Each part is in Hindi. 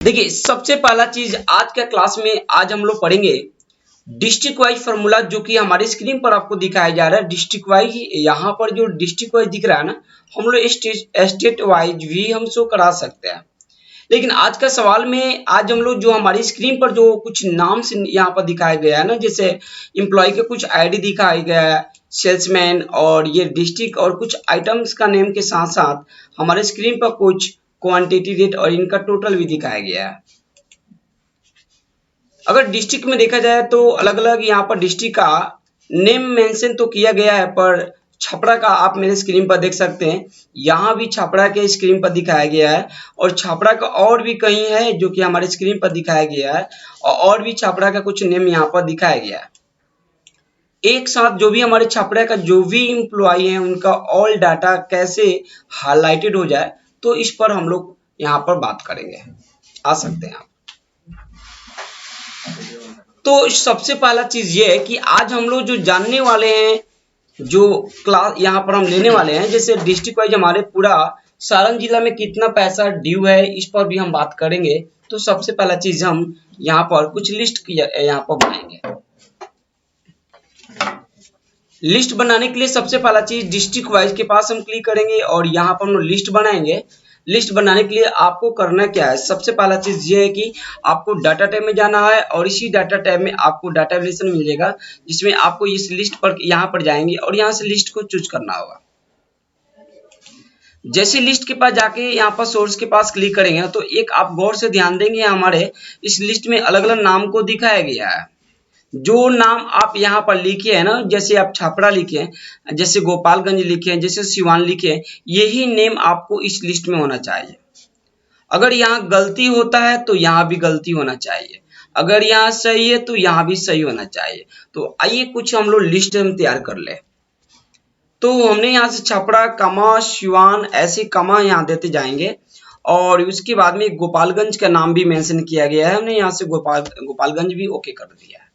देखिए, सबसे पहला चीज आज के क्लास में आज हम लोग पढ़ेंगे डिस्ट्रिक्ट वाइज फॉर्मूला, जो कि हमारी स्क्रीन पर आपको दिखाया जा रहा है। डिस्ट्रिक्ट वाइज, यहाँ पर जो डिस्ट्रिक्ट वाइज दिख रहा है ना, हम लोग स्टेट वाइज भी हम शो करा सकते हैं। लेकिन आज का सवाल में आज हम लोग जो हमारी स्क्रीन पर जो कुछ नाम से यहाँ पर दिखाया गया है ना, जैसे एम्प्लॉय के कुछ आईडी दिखाया गया है, सेल्समैन और ये डिस्ट्रिक्ट और कुछ आइटम्स का नेम के साथ साथ हमारे स्क्रीन पर कुछ क्वांटिटी रेट और इनका टोटल भी दिखाया गया है। अगर डिस्ट्रिक्ट में देखा जाए तो अलग अलग यहाँ पर डिस्ट्रिक्ट का नेम मेंशन तो किया गया है, पर छपरा का आप मेरे स्क्रीन पर देख सकते हैं, यहाँ भी छपरा के स्क्रीन पर दिखाया गया है और छपरा का और भी कहीं है जो कि हमारे स्क्रीन पर दिखाया गया है और भी छपरा का कुछ नेम यहाँ पर दिखाया गया है। एक साथ जो भी हमारे छपरा का जो भी इम्प्लॉय है उनका ऑल डाटा कैसे हाईलाइटेड हो जाए, तो इस पर हम लोग यहाँ पर बात करेंगे। आ सकते हैं आप। तो सबसे पहला चीज ये है कि आज हम लोग जो जानने वाले हैं, जो क्लास यहाँ पर हम लेने वाले हैं, जैसे डिस्ट्रिक्ट वाइज हमारे पूरा सारण जिला में कितना पैसा ड्यू है, इस पर भी हम बात करेंगे। तो सबसे पहला चीज हम यहाँ पर कुछ लिस्ट यहाँ पर बनाएंगे। लिस्ट बनाने के लिए सबसे पहला चीज डिस्ट्रिक्ट वाइज के पास हम क्लिक करेंगे और यहाँ पर हम लोग लिस्ट बनाएंगे। लिस्ट बनाने के लिए आपको करना क्या है, सबसे पहला चीज ये है कि आपको डाटा टैब में जाना है और इसी डाटा टैब में आपको डाटा रिलेशन मिल जाएगा, जिसमें आपको इस लिस्ट पर यहाँ पर जाएंगे और यहाँ से लिस्ट को चूज करना होगा। जैसे लिस्ट के पास जाके यहाँ पर सोर्स के पास क्लिक करेंगे तो एक आप गौर से ध्यान देंगे, हमारे इस लिस्ट में अलग अलग नाम को दिखाया गया है। जो नाम आप यहाँ पर लिखे हैं ना, जैसे आप छपरा लिखे हैं, जैसे गोपालगंज लिखे हैं, जैसे सिवान लिखे हैं, यही नेम आपको इस लिस्ट में होना चाहिए। अगर यहाँ गलती होता है तो यहाँ भी गलती होना चाहिए, अगर यहाँ सही है तो यहाँ भी सही होना चाहिए। तो आइए कुछ हम लोग लिस्ट हम तैयार कर ले। तो हमने यहाँ से छपरा कमा सिवान ऐसे कमा यहाँ देते जाएंगे और उसके बाद में गोपालगंज का नाम भी मेंशन किया गया है, हमने यहाँ से गोपालगंज भी ओके कर दिया है।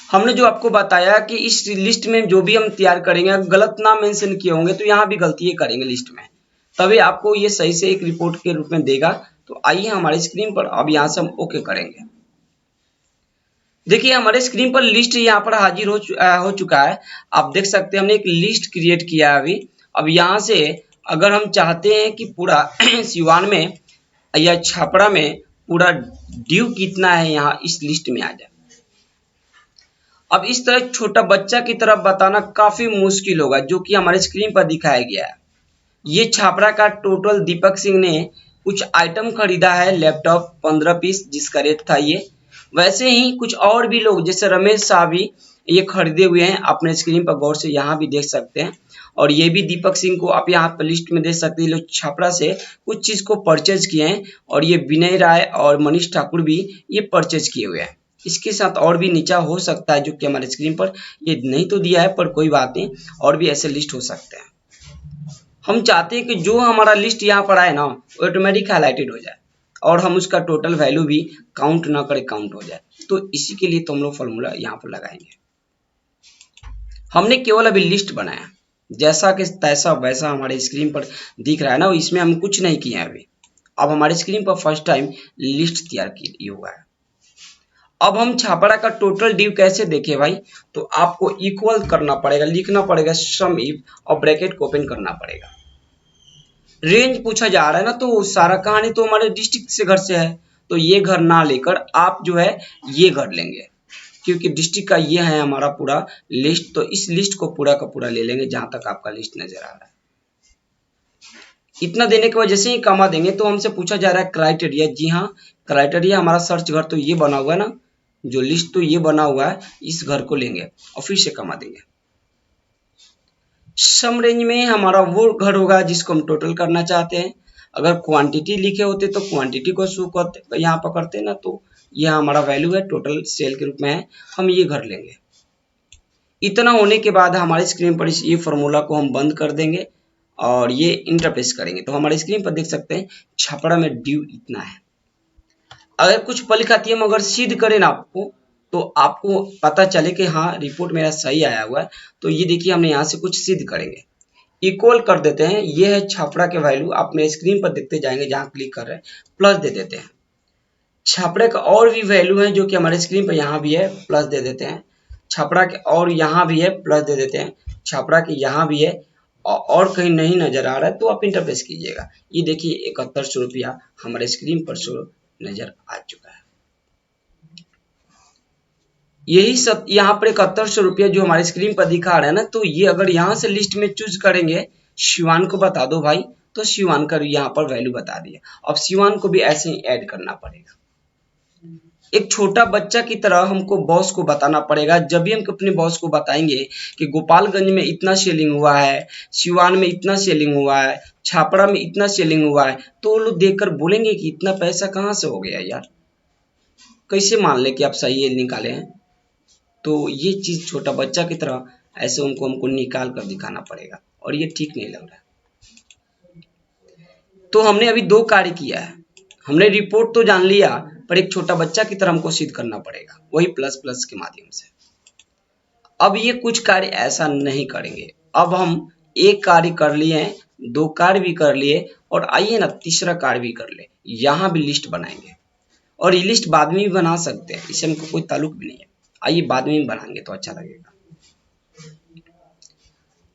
हमने जो आपको बताया कि इस लिस्ट में जो भी हम तैयार करेंगे, गलत नाम मेंशन किए होंगे तो यहाँ भी गलती करेंगे लिस्ट में, तभी आपको ये सही से एक रिपोर्ट के रूप में देगा। तो आइए हमारे स्क्रीन पर अब यहाँ से हम ओके करेंगे। देखिए हमारे स्क्रीन पर लिस्ट यहाँ पर हाजिर हो चुका है। आप देख सकते हैं हमने एक लिस्ट क्रिएट किया है अभी। अब यहाँ से अगर हम चाहते हैं कि पूरा सिवान में या छपरा में पूरा ड्यू कितना है, यहाँ इस लिस्ट में आ जाए। अब इस तरह छोटा बच्चा की तरफ बताना काफी मुश्किल होगा, जो कि हमारे स्क्रीन पर दिखाया गया है। ये छापरा का टोटल दीपक सिंह ने कुछ आइटम खरीदा है, लैपटॉप 15 पीस जिसका रेट था ये। वैसे ही कुछ और भी लोग जैसे रमेश शाह भी ये खरीदे हुए हैं, अपने स्क्रीन पर गौर से यहाँ भी देख सकते हैं। और ये भी दीपक सिंह को आप यहाँ पर लिस्ट में देख सकते हैं, लोग छपरा से कुछ चीज को परचेज किए हैं। और ये विनय राय और मनीष ठाकुर भी ये परचेज किए हुए हैं। इसके साथ और भी नीचा हो सकता है, जो कि हमारे स्क्रीन पर ये नहीं तो दिया है, पर कोई बात नहीं, और भी ऐसे लिस्ट हो सकते हैं। हम चाहते हैं कि जो हमारा लिस्ट यहाँ पर आए ना, ऑटोमेटिक हाईलाइटेड हो जाए और हम उसका टोटल वैल्यू भी काउंट ना करे, काउंट हो जाए। तो इसी के लिए तो हम लोग फॉर्मूला यहाँ पर लगाएंगे। हमने केवल अभी लिस्ट बनाया, जैसा कि तैसा वैसा हमारे स्क्रीन पर दिख रहा है ना, इसमें हम कुछ नहीं किए अभी। अब हमारे स्क्रीन पर फर्स्ट टाइम लिस्ट तैयार की हुआ है। अब हम छापरा का टोटल ड्यू कैसे देखें भाई, तो आपको इक्वल करना पड़ेगा, लिखना पड़ेगा सम इफ और ब्रैकेट को ओपन करना पड़ेगा। रेंज पूछा जा रहा है ना, तो सारा कहानी तो हमारे डिस्ट्रिक्ट से घर से है, तो ये घर ना लेकर आप जो है ये घर लेंगे, क्योंकि डिस्ट्रिक्ट का ये है हमारा पूरा लिस्ट। तो इस लिस्ट को पूरा का पूरा ले लेंगे जहां तक आपका लिस्ट नजर आ रहा है। इतना देने के बाद जैसे ही कमा देंगे तो हमसे पूछा जा रहा है क्राइटेरिया। जी हाँ, क्राइटेरिया हमारा सर्च घर तो ये बना हुआ है ना, जो लिस्ट तो ये बना हुआ है, इस घर को लेंगे और फिर से कमा देंगे। सम रेंज में हमारा वो घर होगा जिसको हम टोटल करना चाहते हैं। अगर क्वांटिटी लिखे होते तो क्वांटिटी को शो करते, यहाँ पकड़ते ना, तो यह हमारा वैल्यू है, टोटल सेल के रूप में है, हम ये घर लेंगे। इतना होने के बाद हमारे स्क्रीन पर ये फॉर्मूला को हम बंद कर देंगे और ये इंटरप्रेस करेंगे। तो हमारे स्क्रीन पर देख सकते हैं छपरा में ड्यू इतना है। अगर कुछ पल खाती हम अगर सिद्ध करें ना आपको, तो आपको पता चले कि हाँ रिपोर्ट मेरा सही आया हुआ है। तो ये देखिए हमने यहाँ से कुछ सिद्ध करेंगे, इक्वल कर देते हैं। ये है छापड़ा के वैल्यू, आप मेरे स्क्रीन पर देखते जाएंगे जहां क्लिक कर रहे हैं, प्लस दे देते हैं। छापड़े का और भी वैल्यू है जो कि हमारे स्क्रीन पर यहाँ भी है, प्लस दे देते हैं। छापड़ा के और यहाँ भी है, प्लस दे देते हैं। छापड़ा के यहाँ भी है और कहीं नहीं नजर आ रहा है तो आप इंटरप्रेस कीजिएगा। ये देखिए 7100 रुपया हमारे स्क्रीन पर शो नजर आ चुका है। यही सब यहाँ पर 7100 रुपया जो हमारे स्क्रीन पर दिखा रहा है ना, तो ये अगर यहाँ से लिस्ट में चूज करेंगे शिवान को बता दो भाई, तो शिवान का यहाँ पर वैल्यू बता दिया। अब शिवान को भी ऐसे ही ऐड करना पड़ेगा। एक छोटा बच्चा की तरह हमको बॉस को बताना पड़ेगा। जब भी हम अपने बॉस को बताएंगे कि गोपालगंज में इतना सेलिंग हुआ है, सिवान में इतना सेलिंग हुआ है, छापड़ा में इतना सेलिंग हुआ है, तो वो लोग देखकर बोलेंगे कि इतना पैसा कहाँ से हो गया यार, कैसे मान ले कि आप सही निकाले हैं। तो ये चीज छोटा बच्चा की तरह ऐसे उनको हमको निकाल कर दिखाना पड़ेगा और ये ठीक नहीं लग रहा है। तो हमने अभी 2 कार्य किया है। हमने रिपोर्ट तो जान लिया, पर एक छोटा बच्चा की तरह हमको सिद्ध करना पड़ेगा, वही प्लस प्लस के माध्यम से। अब ये कुछ कार्य ऐसा नहीं करेंगे। अब हम एक कार्य कर लिए हैं, 2 कार्य भी कर लिए, और आइए ना तीसरा कार्य भी कर ले। यहाँ भी लिस्ट बनाएंगे, और ये लिस्ट बाद में भी बना सकते हैं, इससे हमको कोई ताल्लुक भी नहीं है। आइए बाद में भी बनाएंगे तो अच्छा लगेगा।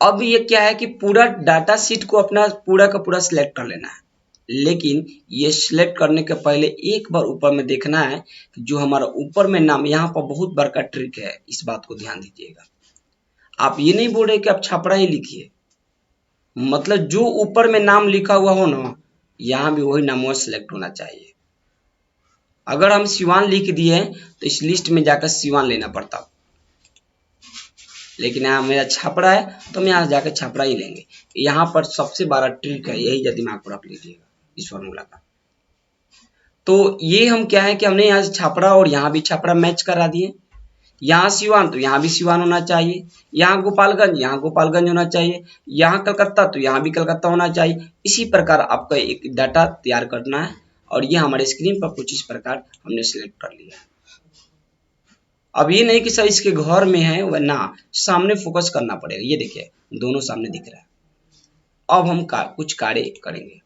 अब ये क्या है कि पूरा डाटा शीट को अपना पूरा का पूरा सिलेक्ट कर लेना है, लेकिन ये सिलेक्ट करने के पहले एक बार ऊपर में देखना है जो हमारा ऊपर में नाम, यहाँ पर बहुत बड़का ट्रिक है, इस बात को ध्यान दीजिएगा। आप ये नहीं बोल रहे कि आप छापड़ा ही लिखिए, मतलब जो ऊपर में नाम लिखा हुआ हो ना, यहाँ भी वही नाम सिलेक्ट होना चाहिए। अगर हम सिवान लिख दिए तो इस लिस्ट में जाकर सिवान लेना पड़ता, लेकिन यहाँ मेरा छापड़ा है तो हम यहाँ जाकर छापड़ा ही लेंगे। यहाँ पर सबसे बड़ा ट्रिक है, यही जब दिमाग पर रख लीजिएगा इस फॉर्मूला का। तो ये हम क्या है कि हमने यहाँ छापड़ा और यहाँ भी छापड़ा मैच करा दिए। यहाँ सिवान तो यहाँ भी सिवान होना चाहिए, यहाँ गोपालगंज होना चाहिए, यहाँ कलकत्ता तो यहाँ भी कलकत्ता होना चाहिए। इसी प्रकार आपका एक डाटा तैयार करना है, और ये हमारे स्क्रीन पर कुछ इस प्रकार हमने सिलेक्ट कर लिया। अब ये नहीं कि सर इसके घर में है वरना, सामने फोकस करना पड़ेगा। ये देखिए दोनों सामने दिख रहा है। अब हम कुछ कार्य करेंगे।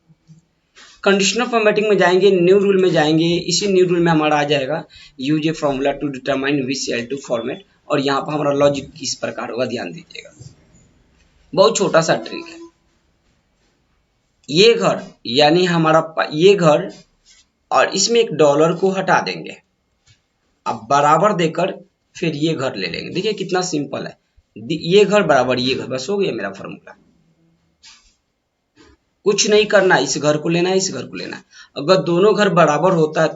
कंडीशनल फॉर्मेटिंग में जाएंगे, न्यू रूल में जाएंगे। इसी न्यू रूल में हमारा आ जाएगा use a formula to determine which cell to format, और यहाँ पर हमारा लॉजिक किस प्रकार होगा ध्यान दीजिएगा। बहुत छोटा सा ट्रिक है। ये घर यानी हमारा ये घर, और इसमें एक डॉलर को हटा देंगे, अब बराबर देकर फिर ये घर ले लेंगे। देखिए कितना सिंपल है, ये घर बराबर ये घर, बस हो गया मेरा फॉर्मूला। कुछ नहीं करना, इस घर को लेना है, इस घर को लेना है। अगर दोनों घर बराबर होता है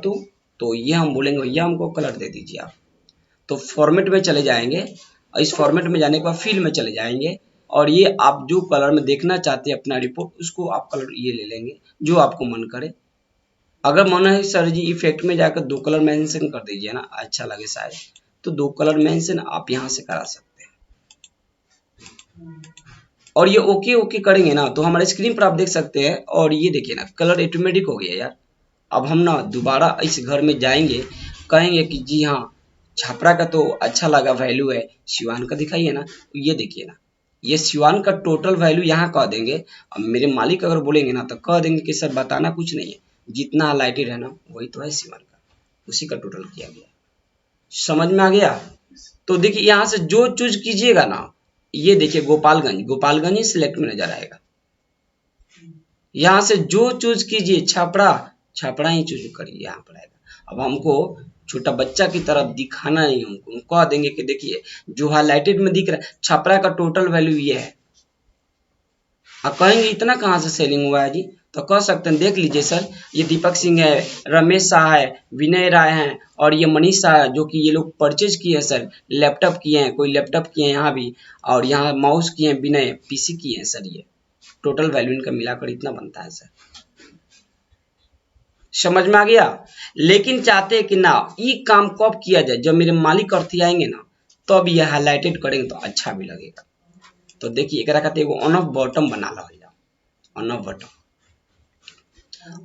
तो ये हम बोलेंगे भैया हमको कलर दे दीजिए आप। तो फॉर्मेट में चले जाएंगे, और इस फॉर्मेट में जाने के बाद फिल में चले जाएंगे, और ये आप जो कलर में देखना चाहते हैं अपना रिपोर्ट, उसको आप कलर ये ले लेंगे जो आपको मन करे। अगर मन है सर जी इफेक्ट में जाकर 2 कलर मेंशन कर दीजिए ना, अच्छा लगे शायद, तो 2 कलर मेंशन आप यहाँ से करा सकते हैं। और ये ओके ओके करेंगे ना तो हमारे स्क्रीन पर आप देख सकते हैं, और ये देखिए ना कलर ऑटोमेटिक हो गया यार। अब हम ना दोबारा इस घर में जाएंगे, कहेंगे कि जी हाँ छापरा का तो अच्छा लगा वैल्यू है, सिवान का दिखाइए ना। तो ये देखिए ना, ये सिवान का टोटल वैल्यू यहाँ कह देंगे। अब मेरे मालिक अगर बोलेंगे ना तो कह देंगे कि सर बताना कुछ नहीं है, जितना हाइलाइटेड है ना वही तो है सिवान का, उसी का टोटल किया गया। समझ में आ गया? तो देखिए यहाँ से जो चूज कीजिएगा ना, ये देखिए गोपालगंज ही सिलेक्ट में नजर आएगा। यहाँ से जो चूज कीजिए, छापड़ा ही चूज करिए, यहाँ पर आएगा। अब हमको छोटा बच्चा की तरफ दिखाना नहीं, हमको कह देंगे कि देखिए जो हाइलाइटेड में दिख रहा है छापड़ा का टोटल वैल्यू ये है। अब कहेंगे इतना कहाँ से सेलिंग हुआ है जी, तो कह सकते हैं देख लीजिए सर, ये दीपक सिंह है, रमेश शाह है, विनय राय हैं, और ये मनीष शाह है, जो कि ये लोग परचेज किए हैं सर, लैपटॉप किए हैं, कोई लैपटॉप किए हैं यहाँ भी, और यहाँ माउस किए हैं, विनय पीसी किए हैं सर। ये टोटल वैल्यू इनका मिलाकर इतना बनता है सर। समझ में आ गया? लेकिन चाहते हैं कि ना ये काम कब किया जाए, जब मेरे मालिक अर्थी आएंगे ना तो अब ये हाईलाइटेड करेंगे तो अच्छा भी लगेगा। तो देखिए एक कहते हैं ऑन ऑफ बॉटम बना लो, on off button.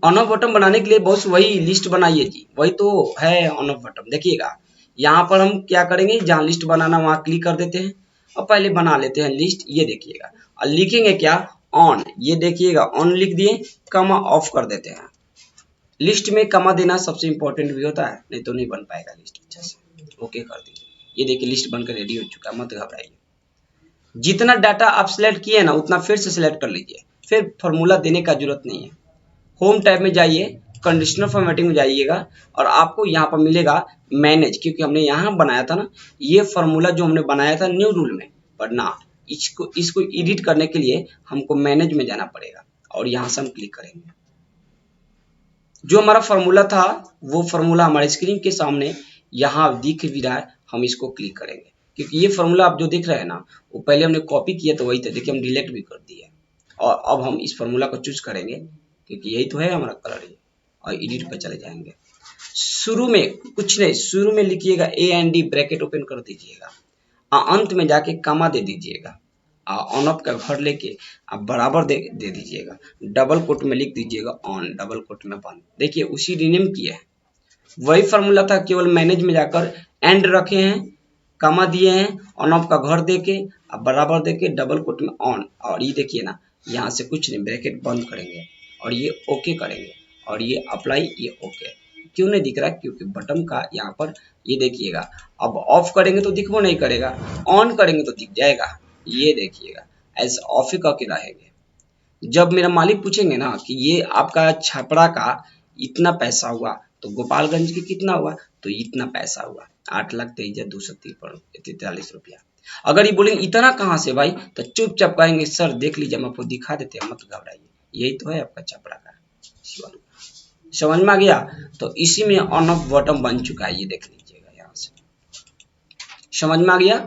On off button बनाने के लिए बहुत वही लिस्ट बनाइए जी, वही तो है ऑन ऑफ बॉटम। देखिएगा यहाँ पर हम क्या करेंगे, जहाँ लिस्ट बनाना वहां क्लिक कर देते हैं और पहले बना लेते हैं लिस्ट। ये देखिएगा और लिखेंगे क्या, ऑन। ये देखिएगा ऑन लिख दिए, कमा ऑफ कर देते हैं। लिस्ट में कमा देना सबसे इंपॉर्टेंट भी होता है, नहीं तो नहीं बन पाएगा लिस्ट अच्छा से। ओके कर दीजिए, ये देखिए लिस्ट बनकर रेडी हो चुका है, मत घबराइए। जितना डाटा आप सिलेक्ट किए ना उतना फिर से सिलेक्ट कर लीजिए, फिर फॉर्मूला देने का जरूरत नहीं है। होम टैब में जाइए, कंडीशनल फॉर्मेटिंग में जाइएगा और आपको यहाँ पर मिलेगा मैनेज, क्योंकि हमने यहाँ बनाया था ना ये फॉर्मूला जो हमने बनाया था न्यू रूल में, पर ना इसको एडिट करने के लिए हमको मैनेज में जाना पड़ेगा और यहाँ से हम क्लिक करेंगे। जो हमारा फॉर्मूला था वो फॉर्मूला हमारे स्क्रीन के सामने यहाँ दिख भी रहा है, हम इसको क्लिक करेंगे क्योंकि ये फॉर्मूला आप जो देख रहे हैं ना वो पहले हमने कॉपी किया तो वही था, देखिए हम डिलीट भी कर दिए और अब हम इस फॉर्मूला को चूज करेंगे क्योंकि यही तो है हमारा कलर ये, और एडिट पे चले जाएंगे। शुरू में कुछ नहीं, शुरू में लिखिएगा A and D bracket open कर दीजिएगा, अंत में जाके कमा दे दीजिएगा, ऑन ऑफ का घर लेके आप बराबर दे दीजिएगा, डबल कोट में लिख दीजिएगा ऑन, डबल कोट में बंद। देखिए उसी रीनेम किया है, वही फॉर्मूला था, केवल मैनेज में जाकर एंड रखे हैं, कमा दिए हैं, ऑन ऑफ का घर देके अब बराबर देके डबल कोट में ऑन, और ये देखिए ना यहाँ से कुछ नहीं, ब्रैकेट बंद करेंगे और ये ओके करेंगे और ये अप्लाई, ये ओके। क्यों नहीं दिख रहा, क्योंकि बटन का यहाँ पर ये देखिएगा, अब ऑफ करेंगे तो दिखबो नहीं करेगा, ऑन करेंगे तो दिख जाएगा। ये देखिएगा ऐसे ऑफ ही करके रहेंगे। जब मेरा मालिक पूछेंगे ना कि ये आपका छपरा का इतना पैसा हुआ तो गोपालगंज के कितना हुआ, तो इतना पैसा हुआ 8,23,243 रुपया। अगर ये बोलेंगे इतना कहाँ से भाई, तो चुपचाप कहेंगे सर देख लीजिए हम आपको दिखा देते हैं, मत घबराइए, यही तो है आपका छपरा का। समझ में आ गया, तो इसी में ऑन ऑफ बटन बन चुका है, ये देख लीजिएगा यहाँ से। समझ में आ गया,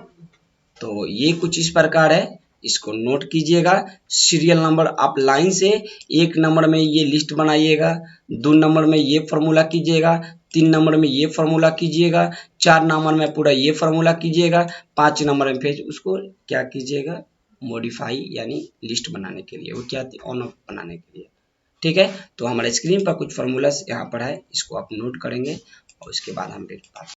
तो ये कुछ इस प्रकार है, इसको नोट कीजिएगा। सीरियल नंबर आप लाइन से 1 नंबर में ये लिस्ट बनाइएगा, 2 नंबर में ये फॉर्मूला कीजिएगा, 3 नंबर में ये फॉर्मूला कीजिएगा, 4 नंबर में पूरा ये फॉर्मूला कीजिएगा, 5 नंबर में फिर उसको क्या कीजिएगा, मॉडिफाई यानी लिस्ट बनाने के लिए, वो क्या ऑन ऑफ बनाने के लिए। ठीक है, तो हमारे स्क्रीन पर कुछ फॉर्मूला यहाँ पर है, इसको आप नोट करेंगे और उसके बाद हम फिर